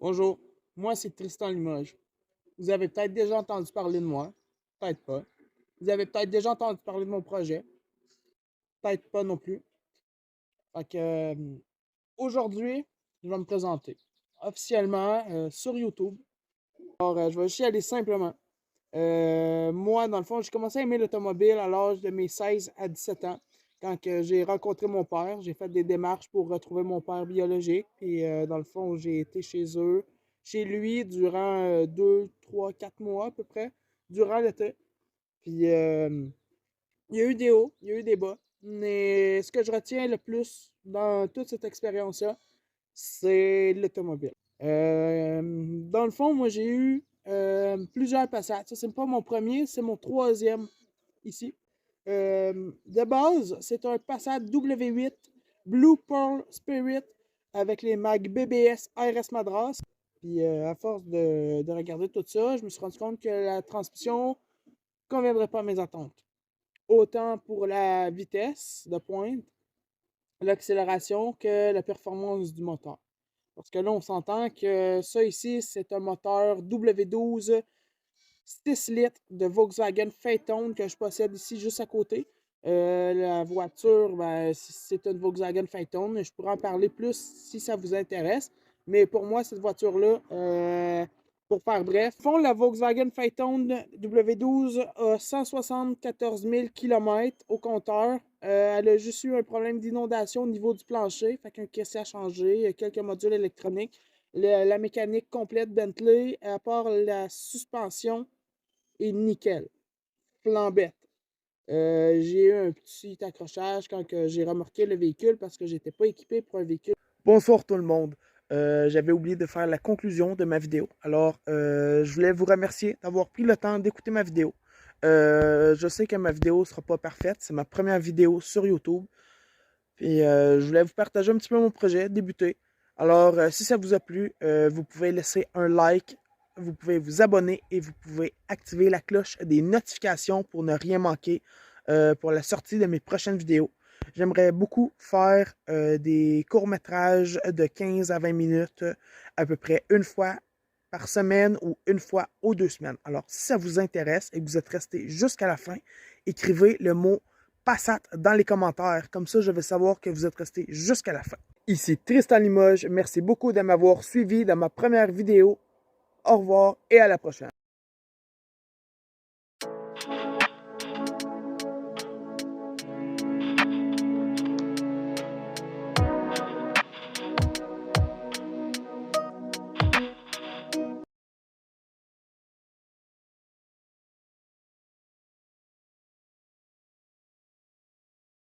Bonjour, moi c'est Tristan Limoges. Vous avez peut-être déjà entendu parler de moi, peut-être pas. Vous avez peut-être déjà entendu parler de mon projet, peut-être pas non plus. Fait que, aujourd'hui, je vais me présenter officiellement sur YouTube. Alors, je vais juste y aller simplement. Moi, dans le fond, j'ai commencé à aimer l'automobile à l'âge de mes 16 à 17 ans. Quand j'ai rencontré mon père, j'ai fait des démarches pour retrouver mon père biologique. Puis, dans le fond, j'ai été chez lui, durant 2, 3, 4 mois à peu près, durant l'été. Puis, il y a eu des hauts, il y a eu des bas. Mais ce que je retiens le plus dans toute cette expérience-là, c'est l'automobile. Dans le fond, moi, j'ai eu plusieurs Passats. Ça, c'est pas mon premier, c'est mon troisième ici. De base, c'est un Passat W8 Blue Pearl Spirit avec les mags BBS RS Madras. Puis à force de regarder tout ça, je me suis rendu compte que la transmission ne conviendrait pas à mes attentes. Autant pour la vitesse de pointe, l'accélération que la performance du moteur. Parce que là, on s'entend que ça ici, c'est un moteur W12 6 litres de Volkswagen Phaeton que je possède ici juste à côté. La voiture, ben, c'est une Volkswagen Phaeton. Je pourrais en parler plus si ça vous intéresse. Mais pour moi, cette voiture-là, pour faire bref, fond, la Volkswagen Phaeton W12 a 174 000 km au compteur. Elle a juste eu un problème d'inondation au niveau du plancher, fait qu'un caissier a changé, quelques modules électroniques, la mécanique complète Bentley, à part la suspension, est nickel, flambette. J'ai eu un petit accrochage quand j'ai remorqué le véhicule parce que j'étais pas équipé pour un véhicule. Bonsoir tout le monde. J'avais oublié de faire la conclusion de ma vidéo. Alors, je voulais vous remercier d'avoir pris le temps d'écouter ma vidéo. Je sais que ma vidéo ne sera pas parfaite. C'est ma première vidéo sur YouTube. Puis, je voulais vous partager un petit peu mon projet, débuter. Alors, si ça vous a plu, vous pouvez laisser un like, vous pouvez vous abonner et vous pouvez activer la cloche des notifications pour ne rien manquer pour la sortie de mes prochaines vidéos. J'aimerais beaucoup faire des courts-métrages de 15 à 20 minutes à peu près une fois par semaine ou une fois aux 2 semaines. Alors, si ça vous intéresse et que vous êtes resté jusqu'à la fin, écrivez le mot Passat dans les commentaires. Comme ça, je vais savoir que vous êtes resté jusqu'à la fin. Ici Tristan Limoges. Merci beaucoup de m'avoir suivi dans ma première vidéo. Au revoir et à la prochaine.